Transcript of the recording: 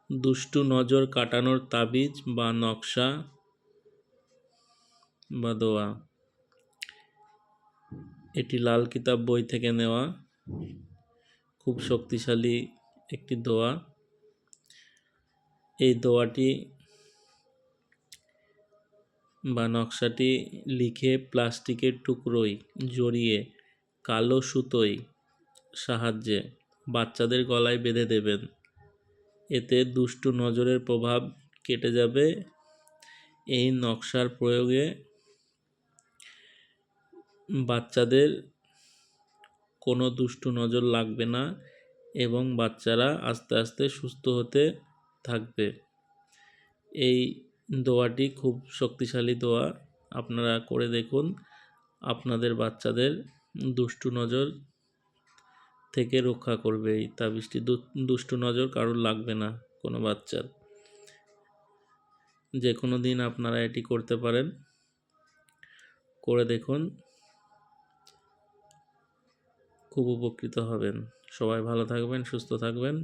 দুষ্টু নজর কাটানোর তাবিজ বা নকশা বা দোয়া। এটি লাল কিতাব বই থেকে নেওয়া, খুব শক্তিশালী একটি দোয়া। এই দোয়াটি বা নকশাটি লিখে প্লাস্টিকের টুকরোয় জড়িয়ে কালো সুতোয় সাহায্যে বাচ্চাদের গলায় বেঁধে দেবেন। এতে দুষ্টু নজরের প্রভাব কেটে যাবে। এই নকশার প্রয়োগে বাচ্চাদের কোনো দুষ্টু নজর লাগবে না এবং বাচ্চারা আস্তে আস্তে সুস্থ হতে থাকবে। এই দোয়াটি খুব শক্তিশালী দোয়া, আপনারা করে দেখুন। আপনাদের বাচ্চাদের দুষ্টু নজর থেকে রক্ষা করবে এই তাবিজটি। দুষ্টু নজর কারোর লাগবে না, কোনো বাচ্চার। যে কোনো দিন আপনারা এটি করতে পারেন, করে দেখুন, খুব উপকৃত হবেন। সবাই ভালো থাকবেন, সুস্থ থাকবেন।